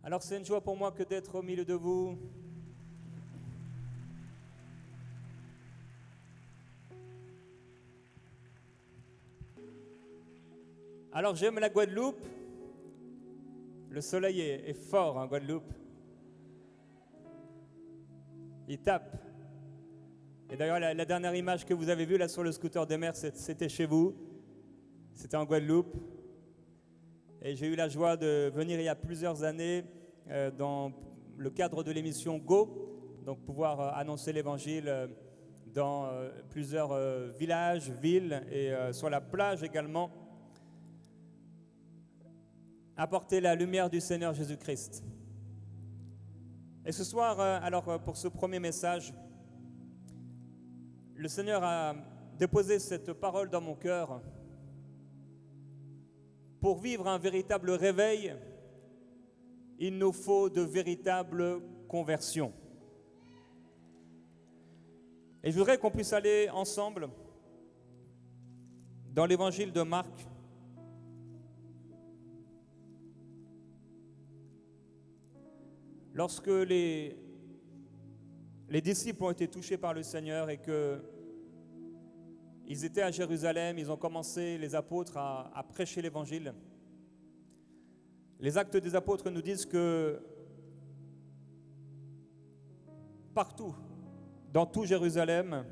Alors c'est une joie pour moi que d'être au milieu de vous. Alors j'aime la Guadeloupe. Le soleil est fort en Guadeloupe. Il tape. Et d'ailleurs la dernière image que vous avez vue là sur le scooter des mers, c'était chez vous. C'était en Guadeloupe. Et j'ai eu la joie de venir il y a plusieurs années dans le cadre de l'émission Go, donc pouvoir annoncer l'évangile dans plusieurs villages, villes et sur la plage également. Apporter la lumière du Seigneur Jésus-Christ. Et ce soir, alors pour ce premier message, le Seigneur a déposé cette parole dans mon cœur. Pour vivre un véritable réveil, il nous faut de véritables conversions. Et je voudrais qu'on puisse aller ensemble dans l'évangile de Marc. Lorsque les disciples ont été touchés par le Seigneur et qu'ils étaient à Jérusalem, ils ont commencé, les apôtres, à prêcher l'évangile. Les actes des apôtres nous disent que partout, dans tout Jérusalem,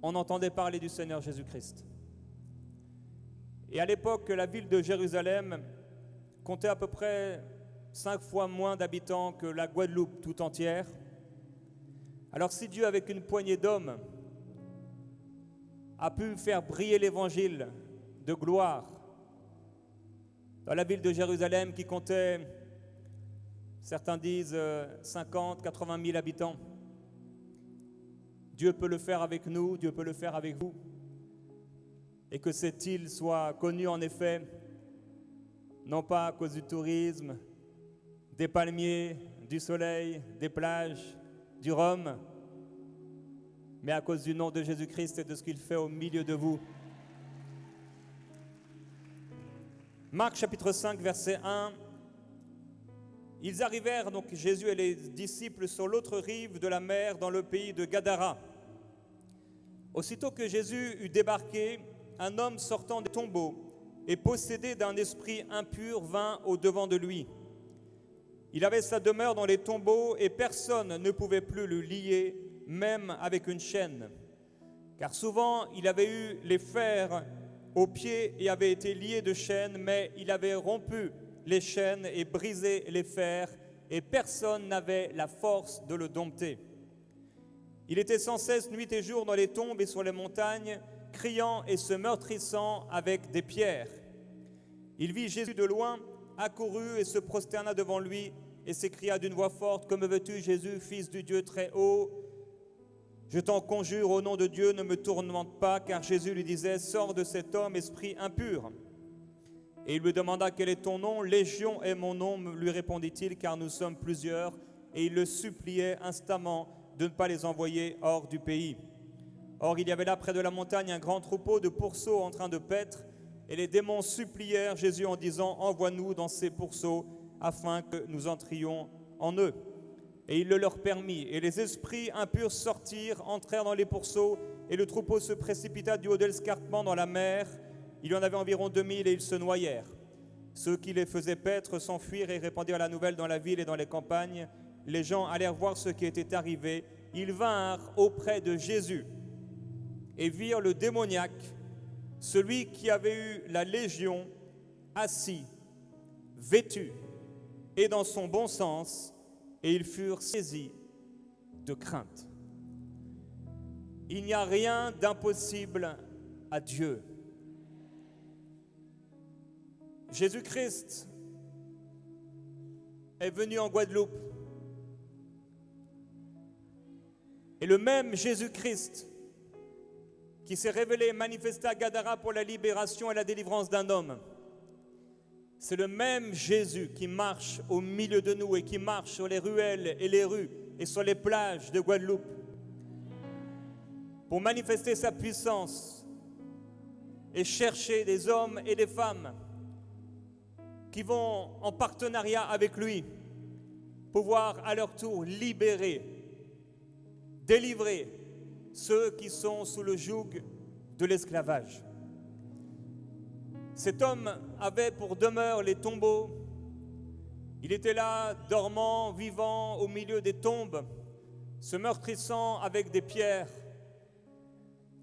on entendait parler du Seigneur Jésus-Christ. Et à l'époque, la ville de Jérusalem comptait à peu près 5 fois moins d'habitants que la Guadeloupe tout entière. Alors si Dieu, avec une poignée d'hommes, a pu faire briller l'évangile de gloire dans la ville de Jérusalem qui comptait, certains disent 50, 80 000 habitants, Dieu peut le faire avec nous, Dieu peut le faire avec vous. Et que cette île soit connue en effet, non pas à cause du tourisme, des palmiers, du soleil, des plages, du rhum, mais à cause du nom de Jésus-Christ et de ce qu'il fait au milieu de vous. Marc chapitre 5, verset 1. Ils arrivèrent, donc Jésus et les disciples, sur l'autre rive de la mer, dans le pays de Gadara. Aussitôt que Jésus eut débarqué, un homme sortant des tombeaux et possédé d'un esprit impur vint au-devant de lui. Il avait sa demeure dans les tombeaux et personne ne pouvait plus le lier, même avec une chaîne. Car souvent il avait eu les fers aux pieds et avait été lié de chaînes, mais il avait rompu les chaînes et brisé les fers et personne n'avait la force de le dompter. Il était sans cesse nuit et jour dans les tombes et sur les montagnes, criant et se meurtrissant avec des pierres. Il vit Jésus de loin, accourut et se prosterna devant lui et s'écria d'une voix forte: « Que me veux-tu, Jésus, fils du Dieu très haut ? Je t'en conjure, au nom de Dieu, ne me tourmente pas. » Car Jésus lui disait: « Sors de cet homme, esprit impur. » Et il lui demanda: « Quel est ton nom ? » « Légion est mon nom, lui répondit-il, car nous sommes plusieurs. » Et il le suppliait instamment de ne pas les envoyer hors du pays. Or, il y avait là près de la montagne un grand troupeau de pourceaux en train de paître, et les démons supplièrent Jésus en disant: « Envoie-nous dans ces pourceaux, afin que nous entrions en eux. » Et il le leur permit. Et les esprits impurs sortirent, entrèrent dans les pourceaux, et le troupeau se précipita du haut de l'escarpement dans la mer. Il y en avait environ 2000 et ils se noyèrent. Ceux qui les faisaient paître s'enfuirent et répandirent la nouvelle dans la ville et dans les campagnes. Les gens allèrent voir ce qui était arrivé. Ils vinrent auprès de Jésus et virent le démoniaque, celui qui avait eu la légion, assis, vêtu et dans son bon sens, et ils furent saisis de crainte. Il n'y a rien d'impossible à Dieu. Jésus-Christ est venu en Guadeloupe. Et le même Jésus-Christ qui s'est révélé et manifesté à Gadara pour la libération et la délivrance d'un homme, c'est le même Jésus qui marche au milieu de nous et qui marche sur les ruelles et les rues et sur les plages de Guadeloupe pour manifester sa puissance et chercher des hommes et des femmes qui vont en partenariat avec lui pouvoir à leur tour libérer, délivrer ceux qui sont sous le joug de l'esclavage. Cet homme avait pour demeure les tombeaux. Il était là, dormant, vivant, au milieu des tombes, se meurtrissant avec des pierres.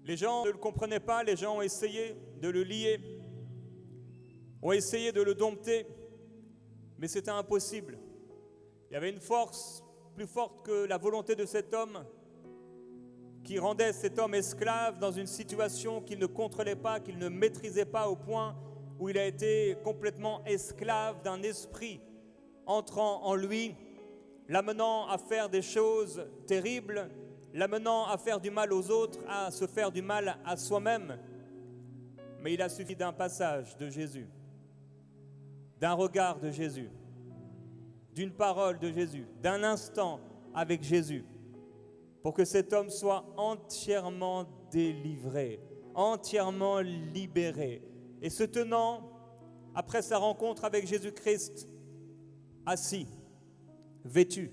Les gens ne le comprenaient pas, les gens ont essayé de le lier, ont essayé de le dompter, mais c'était impossible. Il y avait une force plus forte que la volonté de cet homme qui rendait cet homme esclave dans une situation qu'il ne contrôlait pas, qu'il ne maîtrisait pas, au point où il a été complètement esclave d'un esprit entrant en lui, l'amenant à faire des choses terribles, l'amenant à faire du mal aux autres, à se faire du mal à soi-même. Mais il a suffi d'un passage de Jésus, d'un regard de Jésus, d'une parole de Jésus, d'un instant avec Jésus, pour que cet homme soit entièrement délivré, entièrement libéré. Et se tenant, après sa rencontre avec Jésus-Christ, assis, vêtu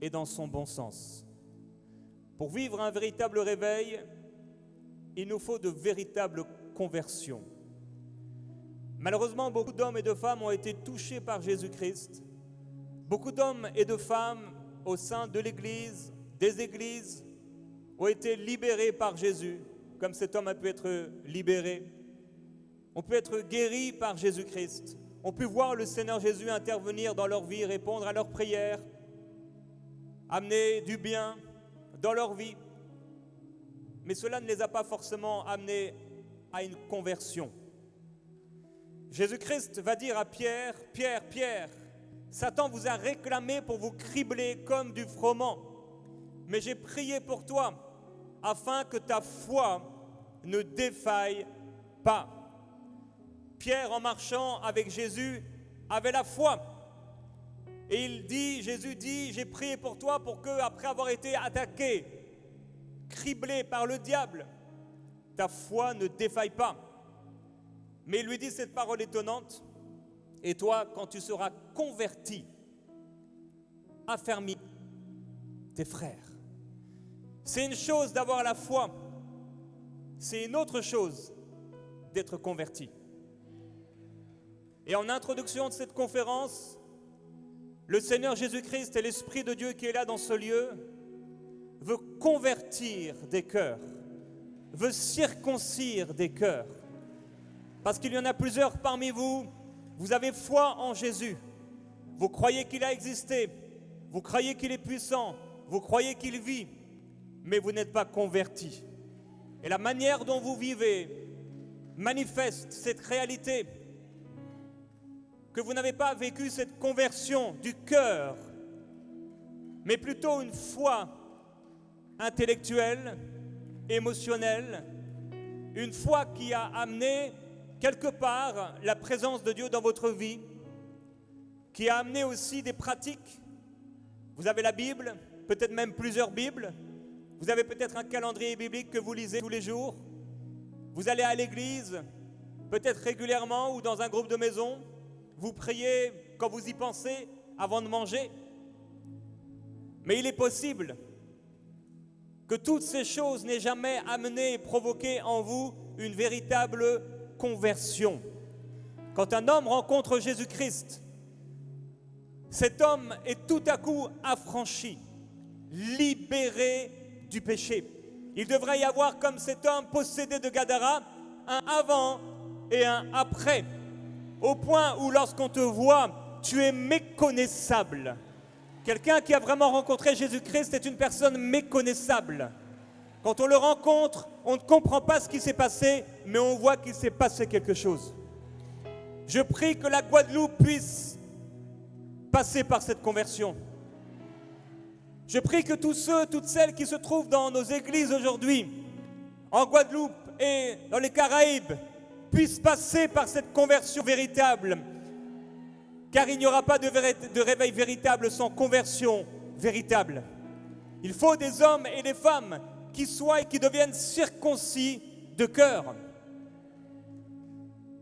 et dans son bon sens. Pour vivre un véritable réveil, il nous faut de véritables conversions. Malheureusement, beaucoup d'hommes et de femmes ont été touchés par Jésus-Christ. Beaucoup d'hommes et de femmes au sein de l'Église, des églises, ont été libérés par Jésus, comme cet homme a pu être libéré. On peut être guéri par Jésus-Christ. On peut voir le Seigneur Jésus intervenir dans leur vie, répondre à leurs prières, amener du bien dans leur vie. Mais cela ne les a pas forcément amenés à une conversion. Jésus-Christ va dire à Pierre, « Pierre, Pierre, Satan vous a réclamé pour vous cribler comme du froment. Mais j'ai prié pour toi, afin que ta foi ne défaille pas. » Pierre, en marchant avec Jésus, avait la foi. Et Jésus dit, j'ai prié pour toi pour que, après avoir été attaqué, criblé par le diable, ta foi ne défaille pas. Mais il lui dit cette parole étonnante, et toi, quand tu seras converti, affermis tes frères. C'est une chose d'avoir la foi, c'est une autre chose d'être converti. Et en introduction de cette conférence, le Seigneur Jésus-Christ et l'Esprit de Dieu qui est là dans ce lieu veut convertir des cœurs, veut circoncire des cœurs. Parce qu'il y en a plusieurs parmi vous, vous avez foi en Jésus. Vous croyez qu'il a existé, vous croyez qu'il est puissant, vous croyez qu'il vit, mais vous n'êtes pas convertis. Et la manière dont vous vivez manifeste cette réalité, que vous n'avez pas vécu cette conversion du cœur, mais plutôt une foi intellectuelle, émotionnelle, une foi qui a amené quelque part la présence de Dieu dans votre vie, qui a amené aussi des pratiques. Vous avez la Bible, peut-être même plusieurs Bibles, vous avez peut-être un calendrier biblique que vous lisez tous les jours, vous allez à l'église, peut-être régulièrement ou dans un groupe de maison, vous priez quand vous y pensez avant de manger. Mais il est possible que toutes ces choses n'aient jamais amené et provoqué en vous une véritable conversion. Quand un homme rencontre Jésus-Christ, cet homme est tout à coup affranchi, libéré du péché. Il devrait y avoir, comme cet homme possédé de Gadara, un avant et un après, au point où lorsqu'on te voit, tu es méconnaissable. Quelqu'un qui a vraiment rencontré Jésus-Christ est une personne méconnaissable. Quand on le rencontre, on ne comprend pas ce qui s'est passé, mais on voit qu'il s'est passé quelque chose. Je prie que la Guadeloupe puisse passer par cette conversion. Je prie que tous ceux, toutes celles qui se trouvent dans nos églises aujourd'hui, en Guadeloupe et dans les Caraïbes, puissent passer par cette conversion véritable. Car il n'y aura pas de réveil véritable sans conversion véritable. Il faut des hommes et des femmes qui soient et qui deviennent circoncis de cœur.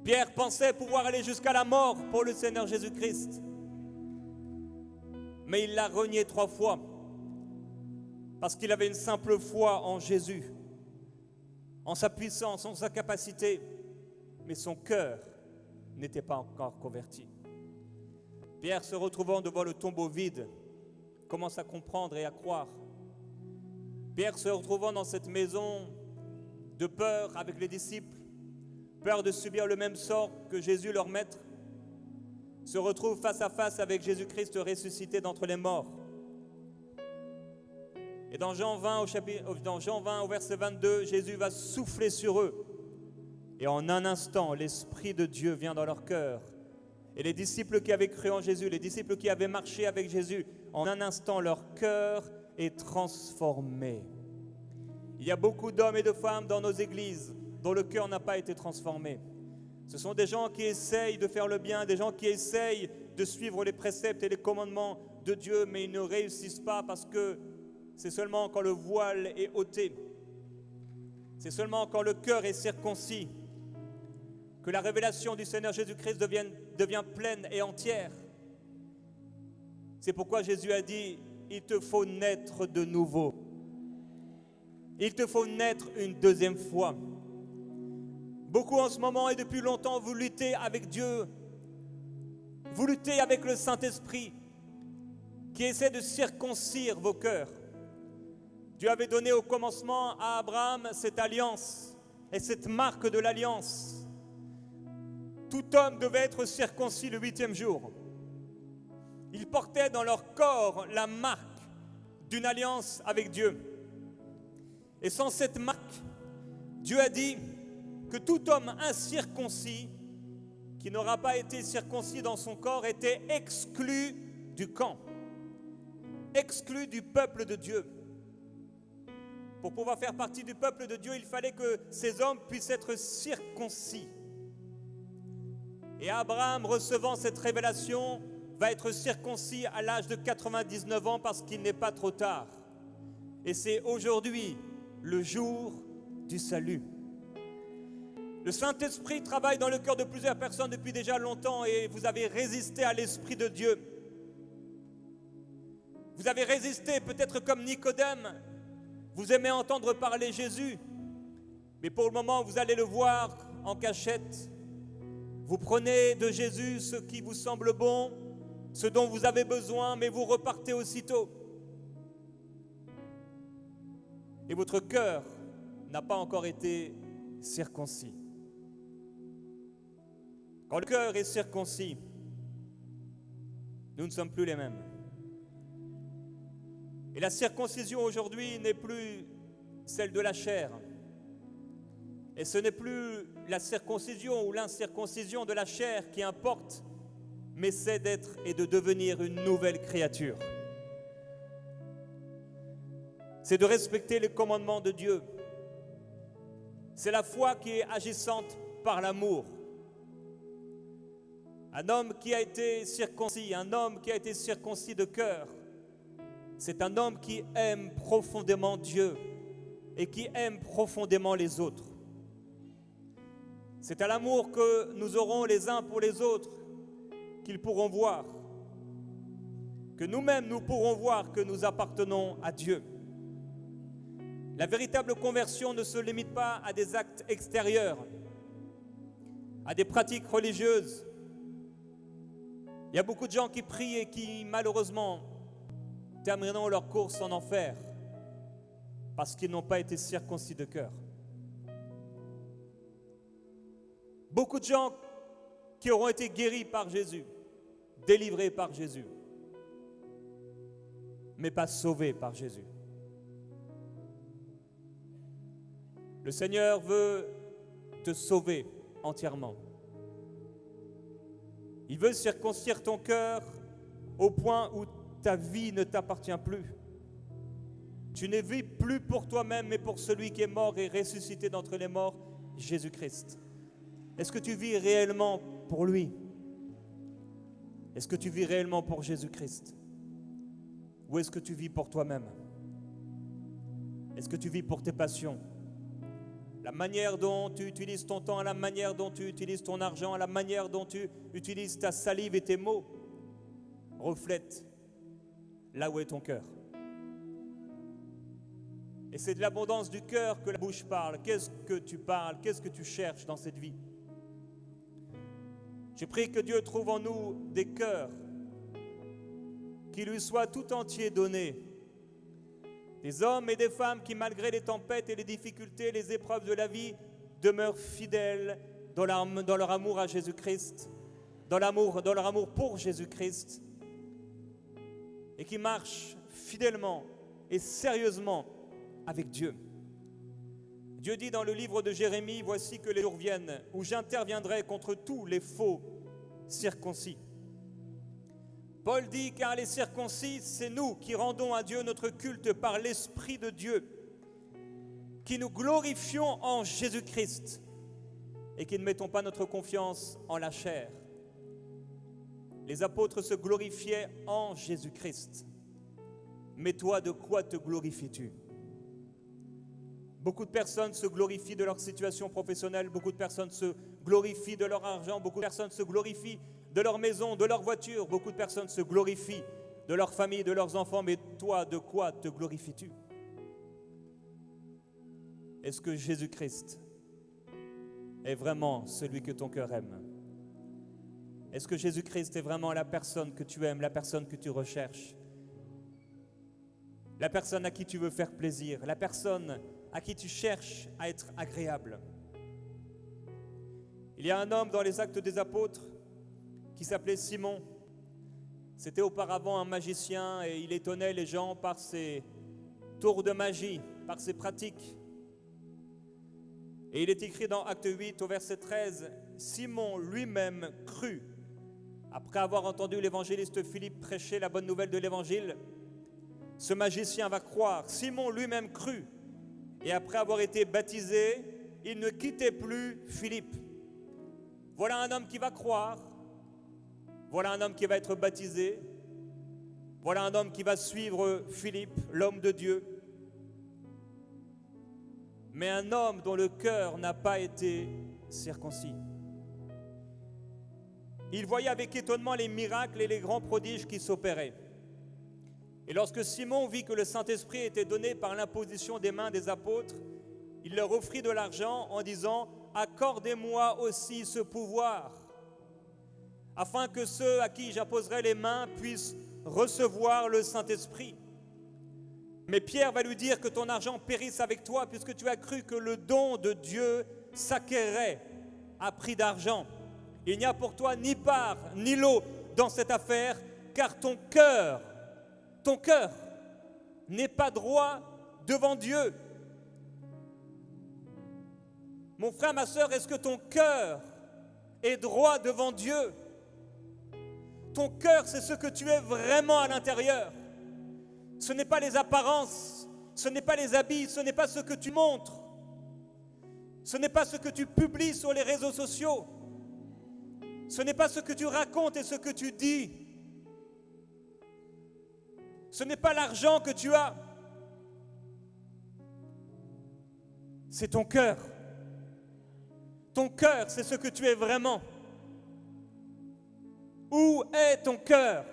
Pierre pensait pouvoir aller jusqu'à la mort pour le Seigneur Jésus-Christ. Mais il l'a renié 3 fois parce qu'il avait une simple foi en Jésus, en sa puissance, en sa capacité, mais son cœur n'était pas encore converti. Pierre, se retrouvant devant le tombeau vide, commence à comprendre et à croire. Pierre, se retrouvant dans cette maison de peur avec les disciples, peur de subir le même sort que Jésus leur maître, se retrouve face à face avec Jésus-Christ ressuscité d'entre les morts. Et dans Jean 20, au verset 22, Jésus va souffler sur eux. Et en un instant, l'Esprit de Dieu vient dans leur cœur. Et les disciples qui avaient cru en Jésus, les disciples qui avaient marché avec Jésus, en un instant, leur cœur est transformé. Il y a beaucoup d'hommes et de femmes dans nos églises dont le cœur n'a pas été transformé. Ce sont des gens qui essayent de faire le bien, des gens qui essayent de suivre les préceptes et les commandements de Dieu, mais ils ne réussissent pas parce que c'est seulement quand le voile est ôté, c'est seulement quand le cœur est circoncis que la révélation du Seigneur Jésus-Christ devient pleine et entière. C'est pourquoi Jésus a dit, il te faut naître de nouveau. Il te faut naître une deuxième fois. Beaucoup en ce moment et depuis longtemps, vous luttez avec Dieu. Vous luttez avec le Saint-Esprit qui essaie de circoncire vos cœurs. Dieu avait donné au commencement à Abraham cette alliance et cette marque de l'alliance. Tout homme devait être circoncis le 8e jour. Ils portaient dans leur corps la marque d'une alliance avec Dieu. Et sans cette marque, Dieu a dit que tout homme incirconcis qui n'aura pas été circoncis dans son corps était exclu du camp, exclu du peuple de Dieu. Pour pouvoir faire partie du peuple de Dieu, il fallait que ces hommes puissent être circoncis. Et Abraham, recevant cette révélation, va être circoncis à l'âge de 99 ans parce qu'il n'est pas trop tard. Et c'est aujourd'hui le jour du salut. Le Saint-Esprit travaille dans le cœur de plusieurs personnes depuis déjà longtemps et vous avez résisté à l'Esprit de Dieu. Vous avez résisté peut-être comme Nicodème. Vous aimez entendre parler Jésus, mais pour le moment, vous allez le voir en cachette. Vous prenez de Jésus ce qui vous semble bon, ce dont vous avez besoin, mais vous repartez aussitôt. Et votre cœur n'a pas encore été circoncis. Quand le cœur est circoncis, nous ne sommes plus les mêmes. Et la circoncision aujourd'hui n'est plus celle de la chair. Et ce n'est plus la circoncision ou l'incirconcision de la chair qui importe, mais c'est d'être et de devenir une nouvelle créature. C'est de respecter les commandements de Dieu. C'est la foi qui est agissante par l'amour. Un homme qui a été circoncis, un homme qui a été circoncis de cœur, c'est un homme qui aime profondément Dieu et qui aime profondément les autres. C'est à l'amour que nous aurons les uns pour les autres qu'ils pourront voir, que nous-mêmes nous pourrons voir que nous appartenons à Dieu. La véritable conversion ne se limite pas à des actes extérieurs, à des pratiques religieuses. Il y a beaucoup de gens qui prient et qui, malheureusement, termineront leur course en enfer parce qu'ils n'ont pas été circoncis de cœur. Beaucoup de gens qui auront été guéris par Jésus, délivrés par Jésus, mais pas sauvés par Jésus. Le Seigneur veut te sauver entièrement. Il veut circoncire ton cœur au point où ta vie ne t'appartient plus. Tu ne vis plus pour toi-même, mais pour celui qui est mort et ressuscité d'entre les morts, Jésus-Christ. Est-ce que tu vis réellement pour lui? Est-ce que tu vis réellement pour Jésus-Christ? Ou est-ce que tu vis pour toi-même? Est-ce que tu vis pour tes passions? La manière dont tu utilises ton temps, la manière dont tu utilises ton argent, la manière dont tu utilises ta salive et tes mots reflètent là où est ton cœur. Et c'est de l'abondance du cœur que la bouche parle. Qu'est-ce que tu parles? Qu'est-ce que tu cherches dans cette vie? Je prie que Dieu trouve en nous des cœurs qui lui soient tout entiers donnés. Des hommes et des femmes qui, malgré les tempêtes et les difficultés, les épreuves de la vie, demeurent fidèles dans leur amour à Jésus-Christ, dans leur amour pour Jésus-Christ, et qui marchent fidèlement et sérieusement avec Dieu. Dieu dit dans le livre de Jérémie, « Voici que les jours viennent où j'interviendrai contre tous les faux circoncis. » Paul dit, car les circoncis, c'est nous qui rendons à Dieu notre culte par l'Esprit de Dieu, qui nous glorifions en Jésus-Christ et qui ne mettons pas notre confiance en la chair. Les apôtres se glorifiaient en Jésus-Christ. Mais toi, de quoi te glorifies-tu? Beaucoup de personnes se glorifient de leur situation professionnelle, beaucoup de personnes se glorifient de leur argent, beaucoup de personnes se glorifient de leur maison, de leur voiture, beaucoup de personnes se glorifient de leur famille, de leurs enfants, mais toi, de quoi te glorifies-tu? Est-ce que Jésus-Christ est vraiment celui que ton cœur aime? Est-ce que Jésus-Christ est vraiment la personne que tu aimes, la personne que tu recherches? La personne à qui tu veux faire plaisir, la personne à qui tu cherches à être agréable. Il y a un homme dans les Actes des Apôtres qui s'appelait Simon. C'était auparavant un magicien et il étonnait les gens par ses tours de magie, par ses pratiques. Et il est écrit dans Acte 8 au verset 13, « Simon lui-même crut. » Après avoir entendu l'évangéliste Philippe prêcher la bonne nouvelle de l'évangile, ce magicien va croire. Simon lui-même crut. Et après avoir été baptisé, il ne quittait plus Philippe. Voilà un homme qui va croire. Voilà un homme qui va être baptisé. Voilà un homme qui va suivre Philippe, l'homme de Dieu. Mais un homme dont le cœur n'a pas été circoncis. Il voyait avec étonnement les miracles et les grands prodiges qui s'opéraient. Et lorsque Simon vit que le Saint-Esprit était donné par l'imposition des mains des apôtres, il leur offrit de l'argent en disant « Accordez-moi aussi ce pouvoir, afin que ceux à qui j'apposerai les mains puissent recevoir le Saint-Esprit. » Mais Pierre va lui dire que ton argent périsse avec toi, puisque tu as cru que le don de Dieu s'acquérait à prix d'argent. Il n'y a pour toi ni part ni lot dans cette affaire, car ton cœur n'est pas droit devant Dieu. Mon frère, ma sœur, est-ce que ton cœur est droit devant Dieu? Ton cœur, c'est ce que tu es vraiment à l'intérieur. Ce n'est pas les apparences, ce n'est pas les habits, ce n'est pas ce que tu montres, ce n'est pas ce que tu publies sur les réseaux sociaux, ce n'est pas ce que tu racontes et ce que tu dis. Ce n'est pas l'argent que tu as, c'est ton cœur. Ton cœur, c'est ce que tu es vraiment. Où est ton cœur?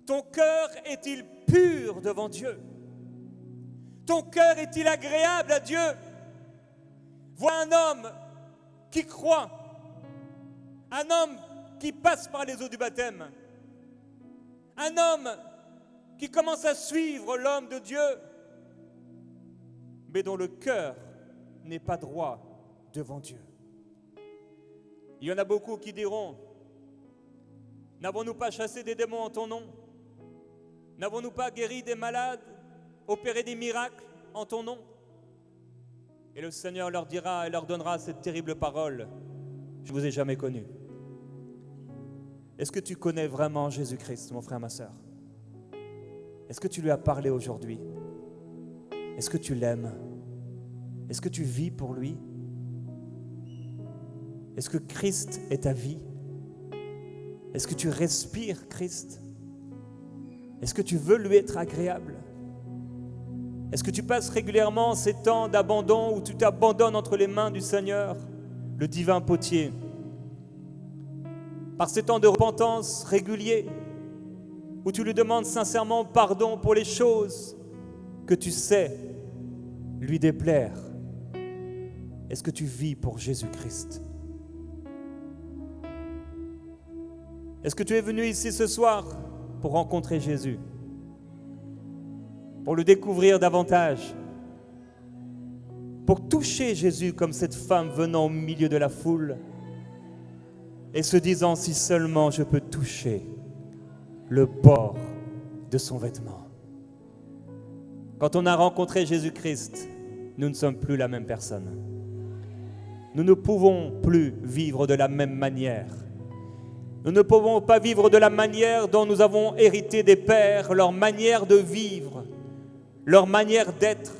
Ton cœur est-il pur devant Dieu? Ton cœur est-il agréable à Dieu? Vois un homme qui croit, un homme qui passe par les eaux du baptême, un homme qui commence à suivre l'homme de Dieu, mais dont le cœur n'est pas droit devant Dieu. Il y en a beaucoup qui diront, n'avons-nous pas chassé des démons en ton nom? N'avons-nous pas guéri des malades, opéré des miracles en ton nom? Et le Seigneur leur dira et leur donnera cette terrible parole, je ne vous ai jamais connu. Est-ce que tu connais vraiment Jésus-Christ, mon frère, ma sœur? Est-ce que tu lui as parlé aujourd'hui? Est-ce que tu l'aimes? Est-ce que tu vis pour lui? Est-ce que Christ est ta vie? Est-ce que tu respires Christ? Est-ce que tu veux lui être agréable? Est-ce que tu passes régulièrement ces temps d'abandon où tu t'abandonnes entre les mains du Seigneur, le divin potier? Par ces temps de repentance réguliers, où tu lui demandes sincèrement pardon pour les choses que tu sais lui déplaire. Est-ce que tu vis pour Jésus-Christ? Est-ce que tu es venu ici ce soir pour rencontrer Jésus, pour le découvrir davantage, pour toucher Jésus comme cette femme venant au milieu de la foule et se disant, si seulement je peux toucher le bord de son vêtement. Quand on a rencontré Jésus-Christ, nous ne sommes plus la même personne. Nous ne pouvons plus vivre de la même manière. Nous ne pouvons pas vivre de la manière dont nous avons hérité des pères, leur manière de vivre, leur manière d'être,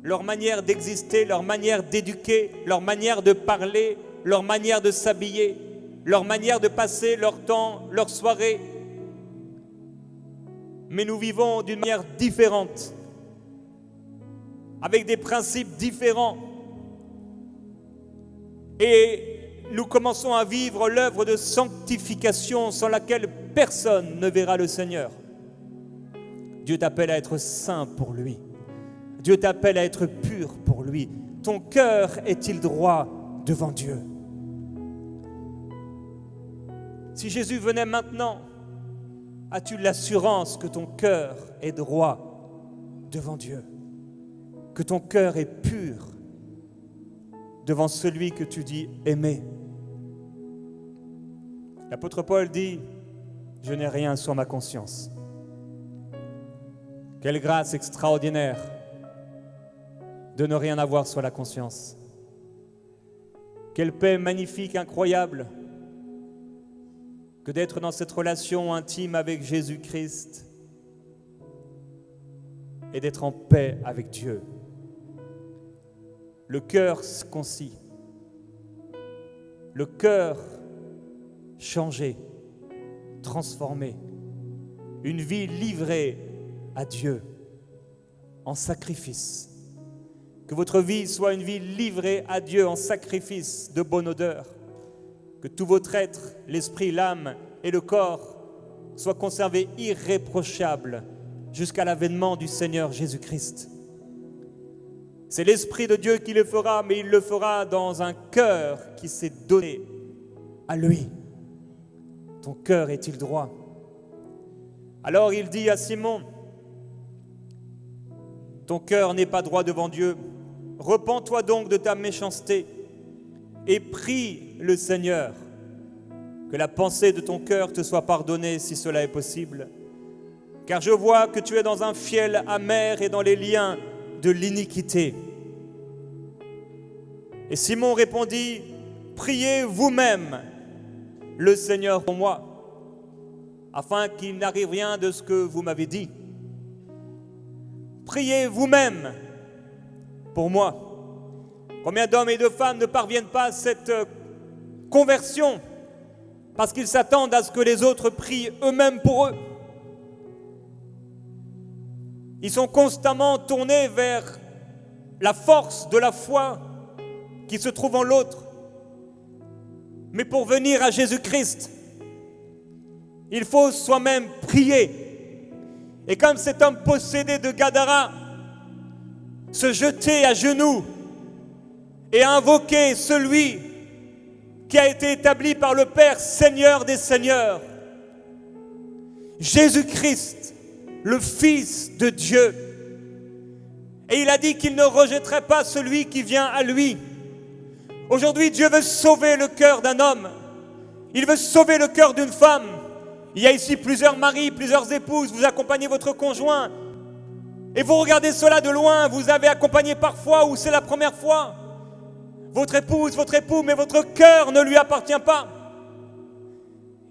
leur manière d'exister, leur manière d'éduquer, leur manière de parler, leur manière de s'habiller, leur manière de passer leur temps, leur soirée. Mais nous vivons d'une manière différente, avec des principes différents. Et nous commençons à vivre l'œuvre de sanctification sans laquelle personne ne verra le Seigneur. Dieu t'appelle à être saint pour lui. Dieu t'appelle à être pur pour lui. Ton cœur est-il droit devant Dieu? Si Jésus venait maintenant, as-tu l'assurance que ton cœur est droit devant Dieu? Que ton cœur est pur devant celui que tu dis aimer? L'apôtre Paul dit, je n'ai rien sur ma conscience. Quelle grâce extraordinaire de ne rien avoir sur la conscience. Quelle paix magnifique, incroyable, que d'être dans cette relation intime avec Jésus-Christ et d'être en paix avec Dieu. Le cœur concis, le cœur changé, transformé, une vie livrée à Dieu en sacrifice. Que votre vie soit une vie livrée à Dieu en sacrifice de bonne odeur. Que tout votre être, l'esprit, l'âme et le corps soient conservés irréprochables jusqu'à l'avènement du Seigneur Jésus-Christ. C'est l'Esprit de Dieu qui le fera, mais il le fera dans un cœur qui s'est donné à lui. Ton cœur est-il droit? Alors il dit à Simon, ton cœur n'est pas droit devant Dieu. Repens-toi donc de ta méchanceté et prie le Seigneur que la pensée de ton cœur te soit pardonnée si cela est possible. Car je vois que tu es dans un fiel amer et dans les liens de l'iniquité. Et Simon répondit, priez vous-même le Seigneur pour moi, afin qu'il n'arrive rien de ce que vous m'avez dit. Priez vous-même pour moi. Combien d'hommes et de femmes ne parviennent pas à cette conversion parce qu'ils s'attendent à ce que les autres prient eux-mêmes pour eux. Ils sont constamment tournés vers la force de la foi qui se trouve en l'autre. Mais pour venir à Jésus-Christ, il faut soi-même prier. Et comme cet homme possédé de Gadara, se jeter à genoux et invoquer celui qui a été établi par le Père, Seigneur des Seigneurs, Jésus-Christ, le Fils de Dieu. Et il a dit qu'il ne rejetterait pas celui qui vient à lui. Aujourd'hui, Dieu veut sauver le cœur d'un homme. Il veut sauver le cœur d'une femme. Il y a ici plusieurs maris, plusieurs épouses. Vous accompagnez votre conjoint. Et vous regardez cela de loin. Vous avez accompagné parfois ou c'est la première fois. Votre épouse, votre époux, mais votre cœur ne lui appartient pas.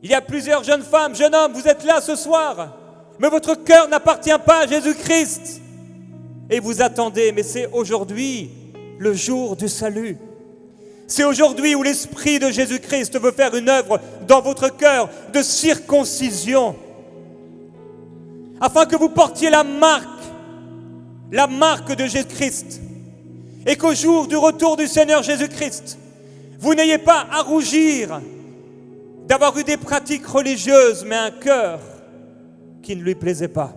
Il y a plusieurs jeunes femmes, jeunes hommes, vous êtes là ce soir. Mais votre cœur n'appartient pas à Jésus-Christ. Et vous attendez, mais c'est aujourd'hui le jour du salut. C'est aujourd'hui où l'Esprit de Jésus-Christ veut faire une œuvre dans votre cœur de circoncision, afin que vous portiez la marque la marque de Jésus-Christ. Et qu'au jour du retour du Seigneur Jésus-Christ, vous n'ayez pas à rougir d'avoir eu des pratiques religieuses, mais un cœur qui ne lui plaisait pas,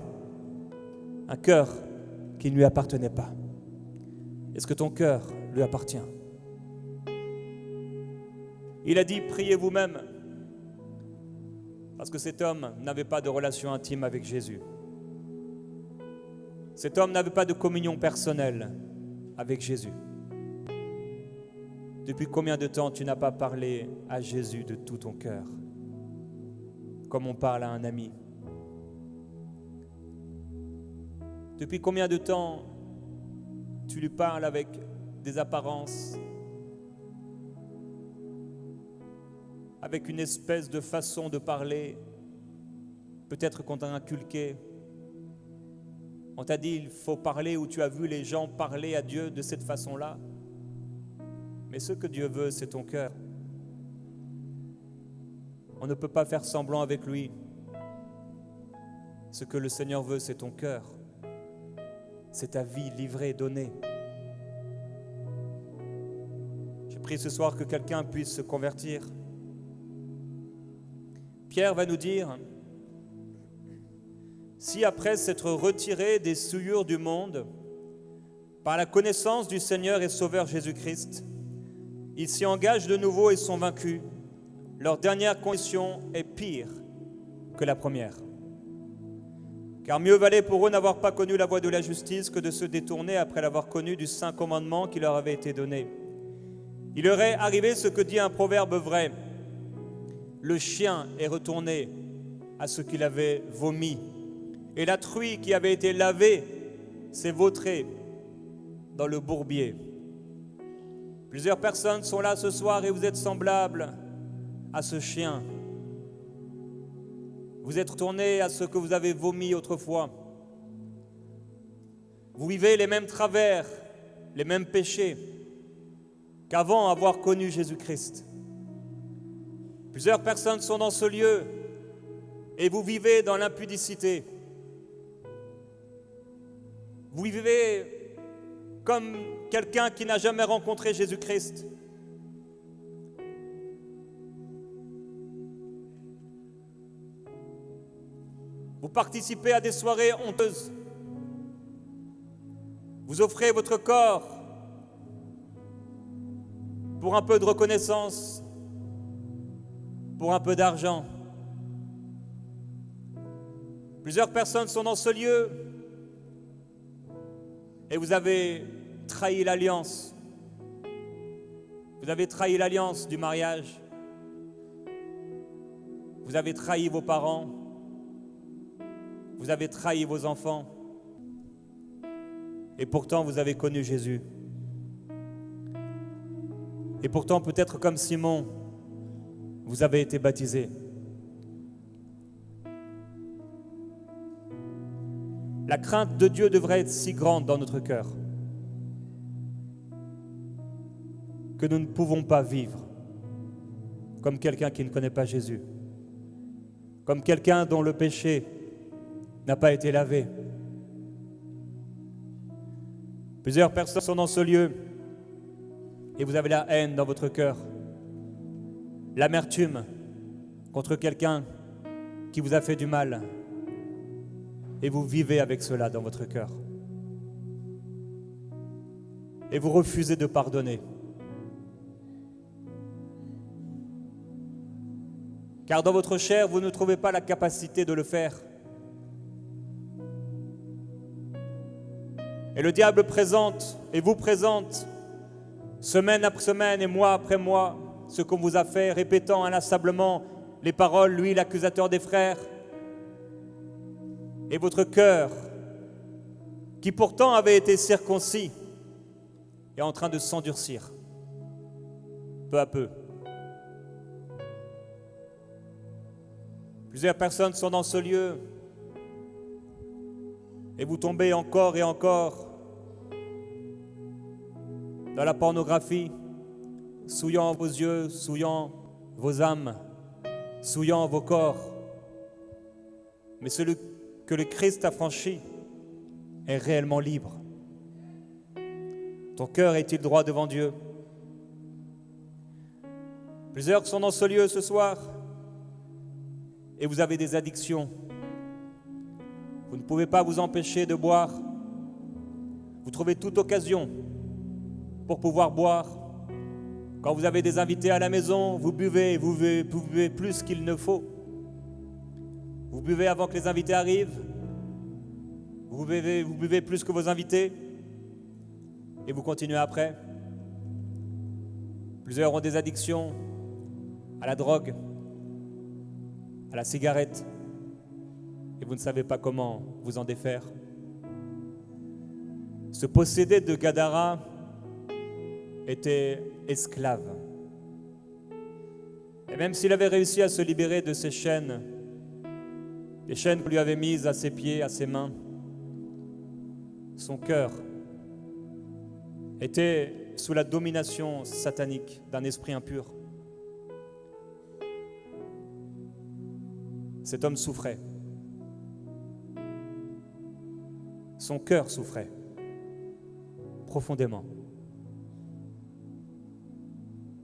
un cœur qui ne lui appartenait pas. Est-ce que ton cœur lui appartient? Il a dit, priez vous-même, parce que cet homme n'avait pas de relation intime avec Jésus. Cet homme n'avait pas de communion personnelle avec Jésus. Depuis combien de temps tu n'as pas parlé à Jésus de tout ton cœur, comme on parle à un ami? Depuis combien de temps tu lui parles avec des apparences, avec une espèce de façon de parler, peut-être qu'on t'a inculqué. On t'a dit il faut parler, ou tu as vu les gens parler à Dieu de cette façon-là. Mais ce que Dieu veut, c'est ton cœur. On ne peut pas faire semblant avec lui. Ce que le Seigneur veut, c'est ton cœur. C'est ta vie livrée, donnée. J'ai prié ce soir que quelqu'un puisse se convertir. Pierre va nous dire, si après s'être retiré des souillures du monde, par la connaissance du Seigneur et Sauveur Jésus-Christ, ils s'y engagent de nouveau et sont vaincus, leur dernière condition est pire que la première. Car mieux valait pour eux n'avoir pas connu la voie de la justice que de se détourner après l'avoir connu du saint commandement qui leur avait été donné. Il leur est arrivé ce que dit un proverbe vrai. Le chien est retourné à ce qu'il avait vomi, et la truie qui avait été lavée s'est vautrée dans le bourbier. Plusieurs personnes sont là ce soir et vous êtes semblables à ce chien. Vous êtes retournés à ce que vous avez vomi autrefois. Vous vivez les mêmes travers, les mêmes péchés qu'avant avoir connu Jésus-Christ. Plusieurs personnes sont dans ce lieu et vous vivez dans l'impudicité. Vous vivez comme quelqu'un qui n'a jamais rencontré Jésus-Christ. Vous participez à des soirées honteuses. Vous offrez votre corps pour un peu de reconnaissance, pour un peu d'argent. Plusieurs personnes sont dans ce lieu et vous avez trahi l'alliance. Vous avez trahi l'alliance du mariage. Vous avez trahi vos parents. Vous avez trahi vos enfants. Et pourtant, vous avez connu Jésus. Et pourtant, peut-être comme Simon, vous avez été baptisé. La crainte de Dieu devrait être si grande dans notre cœur que nous ne pouvons pas vivre comme quelqu'un qui ne connaît pas Jésus, comme quelqu'un dont le péché n'a pas été lavé. Plusieurs personnes sont dans ce lieu et vous avez la haine dans votre cœur, l'amertume contre quelqu'un qui vous a fait du mal. Et vous vivez avec cela dans votre cœur. Et vous refusez de pardonner. Car dans votre chair, vous ne trouvez pas la capacité de le faire. Et le diable présente, et vous présente, semaine après semaine et mois après mois, ce qu'on vous a fait, répétant inlassablement les paroles, lui, l'accusateur des frères. Et votre cœur, qui pourtant avait été circoncis, est en train de s'endurcir, peu à peu. Plusieurs personnes sont dans ce lieu, et vous tombez encore et encore dans la pornographie, souillant vos yeux, souillant vos âmes, souillant vos corps. Mais celui que le Christ a franchi est réellement libre. Ton cœur est-il droit devant Dieu? Plusieurs sont dans ce lieu ce soir et vous avez des addictions. Vous ne pouvez pas vous empêcher de boire. Vous trouvez toute occasion pour pouvoir boire. Quand vous avez des invités à la maison, vous buvez plus qu'il ne faut. Vous buvez avant que les invités arrivent. Vous buvez plus que vos invités. Et vous continuez après. Plusieurs ont des addictions à la drogue, à la cigarette. Et vous ne savez pas comment vous en défaire. Ce possédé de Gadara était esclave. Et même s'il avait réussi à se libérer de ces chaînes, les chaînes qu'on lui avait mises à ses pieds, à ses mains, son cœur était sous la domination satanique d'un esprit impur. Cet homme souffrait. Son cœur souffrait profondément.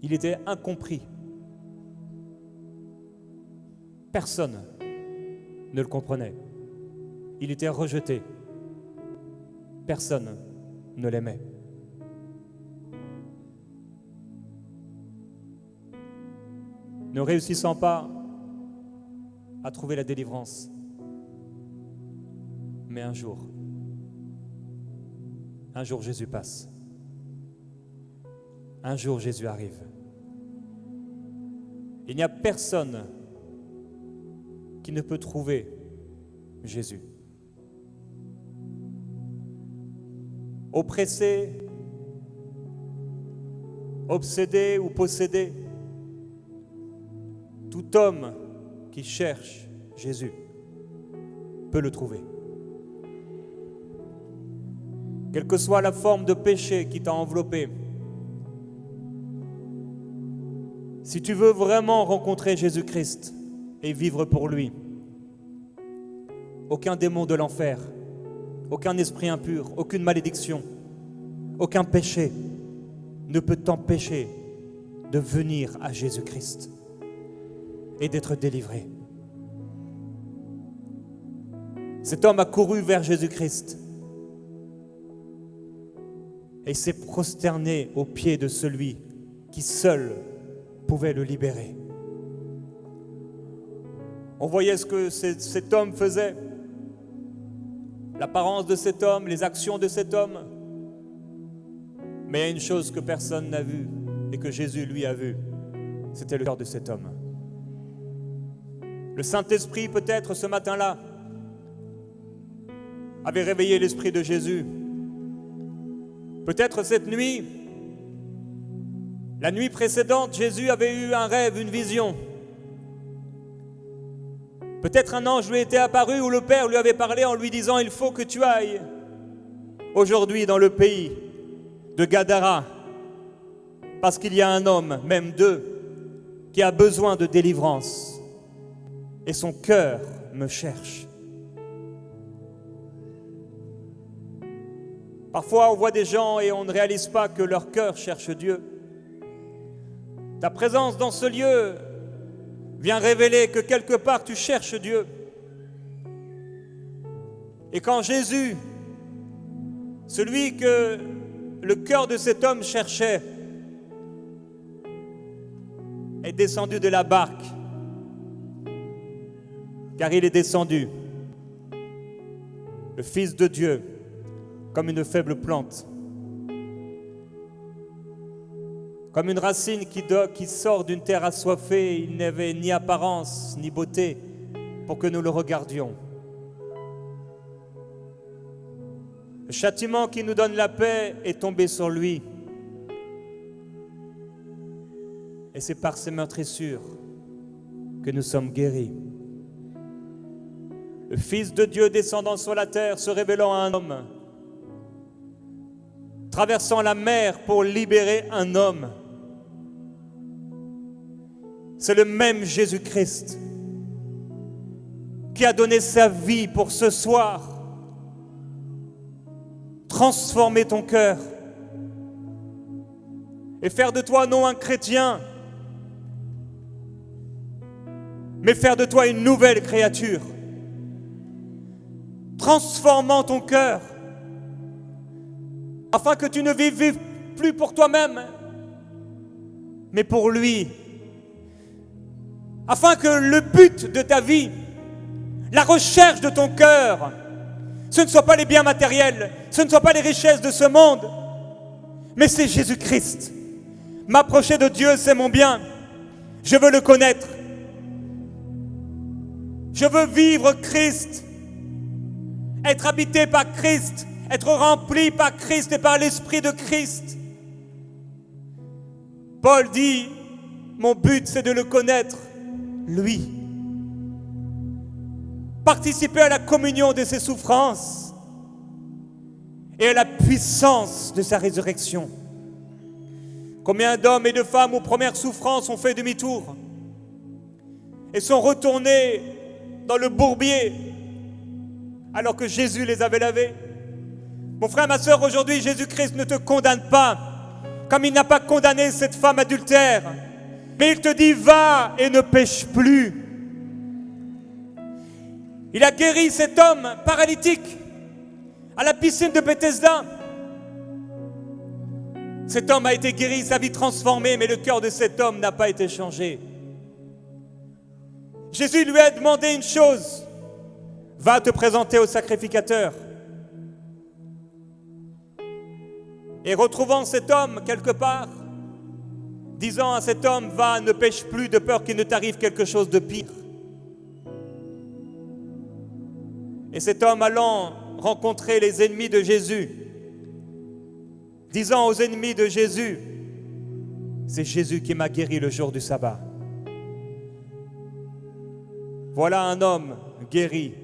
Il était incompris. Personne ne le comprenait. Il était rejeté. Personne ne l'aimait. Ne réussissant pas à trouver la délivrance, mais un jour Jésus passe. Un jour Jésus arrive. Il n'y a personne qui ne peut trouver Jésus. Oppressé, obsédé ou possédé, tout homme qui cherche Jésus peut le trouver. Quelle que soit la forme de péché qui t'a enveloppé, si tu veux vraiment rencontrer Jésus-Christ et vivre pour lui, aucun démon de l'enfer, aucun esprit impur, aucune malédiction, aucun péché ne peut t'empêcher de venir à Jésus-Christ et d'être délivré. Cet homme a couru vers Jésus-Christ et s'est prosterné aux pieds de celui qui seul pouvait le libérer. On voyait ce que cet homme faisait, l'apparence de cet homme, les actions de cet homme. Mais il y a une chose que personne n'a vue et que Jésus, lui, a vue. C'était le cœur de cet homme. Le Saint-Esprit, peut-être ce matin-là, avait réveillé l'esprit de Jésus. Peut-être cette nuit, la nuit précédente, Jésus avait eu un rêve, une vision. Peut-être un ange lui était apparu ou le Père lui avait parlé en lui disant « Il faut que tu ailles aujourd'hui dans le pays de Gadara parce qu'il y a un homme, même deux, qui a besoin de délivrance et son cœur me cherche. » Parfois, on voit des gens et on ne réalise pas que leur cœur cherche Dieu. Ta présence dans ce lieu vient révéler que quelque part tu cherches Dieu. Et quand Jésus, celui que le cœur de cet homme cherchait, est descendu de la barque, car il est descendu, le Fils de Dieu, comme une faible plante, comme une racine qui sort d'une terre assoiffée. Il n'avait ni apparence ni beauté pour que nous le regardions. Le châtiment qui nous donne la paix est tombé sur lui. Et c'est par ses meurtrissures que nous sommes guéris. Le Fils de Dieu descendant sur la terre, se révélant à un homme, traversant la mer pour libérer un homme. C'est le même Jésus-Christ qui a donné sa vie pour ce soir transformer ton cœur, et faire de toi non un chrétien, mais faire de toi une nouvelle créature, transformant ton cœur, afin que tu ne vives plus pour toi-même, mais pour lui, afin que le but de ta vie, la recherche de ton cœur, ce ne soit pas les biens matériels, ce ne soit pas les richesses de ce monde, mais c'est Jésus-Christ. M'approcher de Dieu, c'est mon bien. Je veux le connaître. Je veux vivre Christ, être habité par Christ, être rempli par Christ et par l'Esprit de Christ. Paul dit, mon but c'est de le connaître, lui. Participer à la communion de ses souffrances et à la puissance de sa résurrection. Combien d'hommes et de femmes aux premières souffrances ont fait demi-tour et sont retournés dans le bourbier alors que Jésus les avait lavés. Mon frère, ma sœur, aujourd'hui, Jésus-Christ ne te condamne pas comme il n'a pas condamné cette femme adultère, mais il te dit, va et ne pêche plus. Il a guéri cet homme paralytique à la piscine de Bethesda. Cet homme a été guéri, sa vie transformée, mais le cœur de cet homme n'a pas été changé. Jésus lui a demandé une chose, va te présenter au sacrificateur. Et retrouvant cet homme quelque part, disant à cet homme, va, ne pêche plus de peur qu'il ne t'arrive quelque chose de pire. Et cet homme allant rencontrer les ennemis de Jésus, disant aux ennemis de Jésus, c'est Jésus qui m'a guéri le jour du sabbat. Voilà un homme guéri.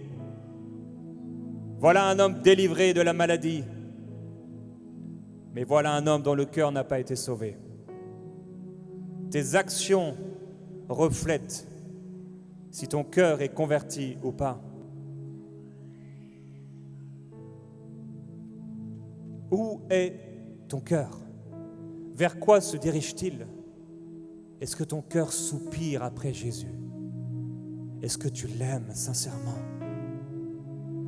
Voilà un homme délivré de la maladie. Mais voilà un homme dont le cœur n'a pas été sauvé. Tes actions reflètent si ton cœur est converti ou pas. Où est ton cœur? Vers quoi se dirige-t-il? Est-ce que ton cœur soupire après Jésus? Est-ce que tu l'aimes sincèrement?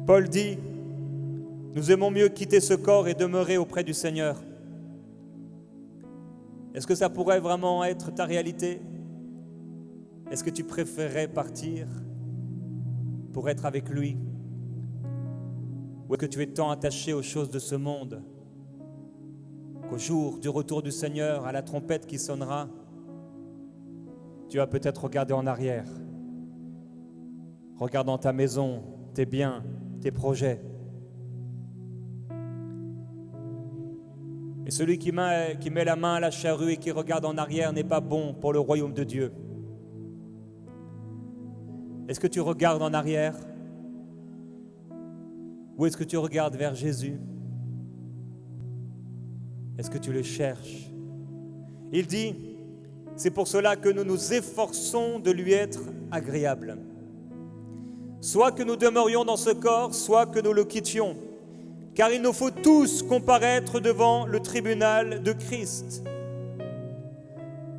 Paul dit, nous aimons mieux quitter ce corps et demeurer auprès du Seigneur. Est-ce que ça pourrait vraiment être ta réalité? Est-ce que tu préférerais partir pour être avec lui? Ou est-ce que tu es tant attaché aux choses de ce monde qu'au jour du retour du Seigneur, à la trompette qui sonnera, tu vas peut-être regarder en arrière, regardant ta maison, tes biens, tes projets. Et celui qui met la main à la charrue et qui regarde en arrière n'est pas bon pour le royaume de Dieu. Est-ce que tu regardes en arrière? Ou est-ce que tu regardes vers Jésus? Est-ce que tu le cherches? Il dit, c'est pour cela que nous nous efforçons de lui être agréable. Soit que nous demeurions dans ce corps, soit que nous le quittions. Car il nous faut tous comparaître devant le tribunal de Christ.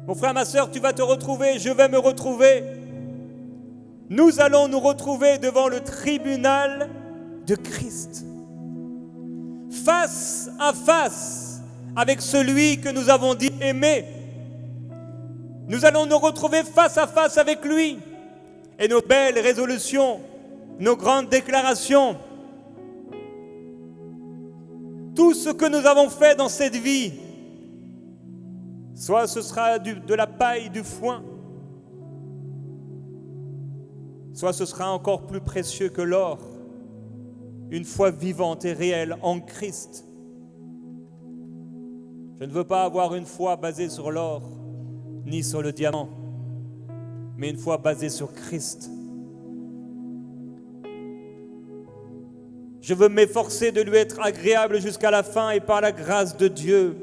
Mon frère, ma sœur, tu vas te retrouver, je vais me retrouver. Nous allons nous retrouver devant le tribunal de Christ. Face à face avec celui que nous avons dit aimer. Nous allons nous retrouver face à face avec lui. Et nos belles résolutions, nos grandes déclarations, tout ce que nous avons fait dans cette vie, soit ce sera de la paille, du foin, soit ce sera encore plus précieux que l'or, une foi vivante et réelle en Christ. Je ne veux pas avoir une foi basée sur l'or, ni sur le diamant, mais une foi basée sur Christ. Je veux m'efforcer de lui être agréable jusqu'à la fin et par la grâce de Dieu,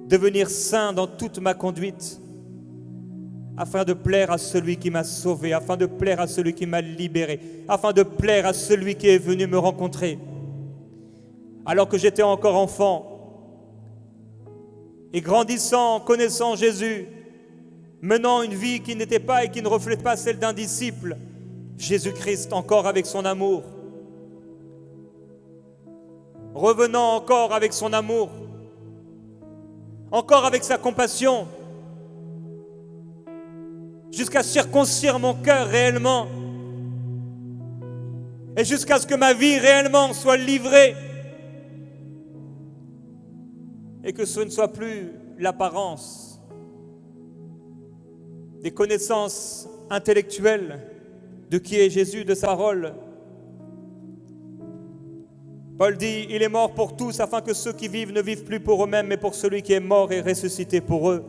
devenir saint dans toute ma conduite, afin de plaire à celui qui m'a sauvé, afin de plaire à celui qui m'a libéré, afin de plaire à celui qui est venu me rencontrer. Alors que j'étais encore enfant, et grandissant, connaissant Jésus, menant une vie qui n'était pas et qui ne reflète pas celle d'un disciple, Jésus-Christ encore avec son amour, revenant encore avec son amour, encore avec sa compassion, jusqu'à circoncire mon cœur réellement, et jusqu'à ce que ma vie réellement soit livrée, et que ce ne soit plus l'apparence des connaissances intellectuelles de qui est Jésus, de sa parole. Paul dit, il est mort pour tous afin que ceux qui vivent ne vivent plus pour eux-mêmes, mais pour celui qui est mort et ressuscité pour eux.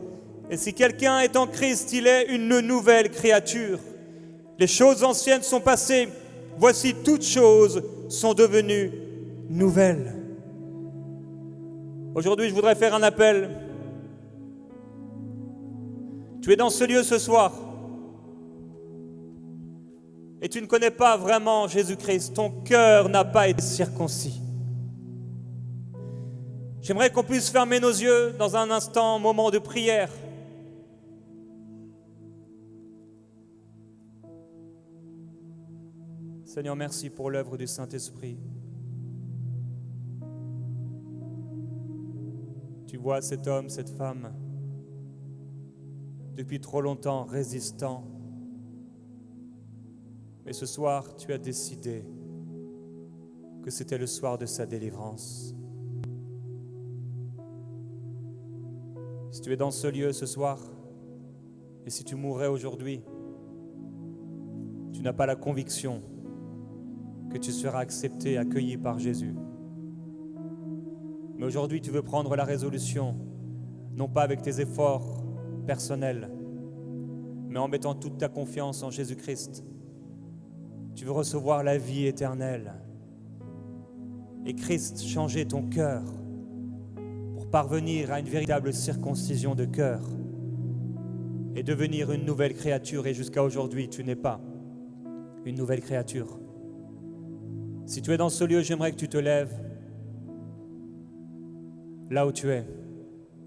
Et si quelqu'un est en Christ, il est une nouvelle créature. Les choses anciennes sont passées, voici toutes choses sont devenues nouvelles. Aujourd'hui, je voudrais faire un appel. Tu es dans ce lieu ce soir et tu ne connais pas vraiment Jésus-Christ. Ton cœur n'a pas été circoncis. J'aimerais qu'on puisse fermer nos yeux dans un instant, moment de prière. Seigneur, merci pour l'œuvre du Saint-Esprit. Tu vois cet homme, cette femme, depuis trop longtemps résistant. Mais ce soir, tu as décidé que c'était le soir de sa délivrance. Si tu es dans ce lieu ce soir, et si tu mourrais aujourd'hui, tu n'as pas la conviction que tu seras accepté, accueilli par Jésus. Mais aujourd'hui, tu veux prendre la résolution, non pas avec tes efforts personnels, mais en mettant toute ta confiance en Jésus-Christ. Tu veux recevoir la vie éternelle. Et Christ changer ton cœur pour parvenir à une véritable circoncision de cœur et devenir une nouvelle créature. Et jusqu'à aujourd'hui, tu n'es pas une nouvelle créature. Si tu es dans ce lieu, j'aimerais que tu te lèves là où tu es.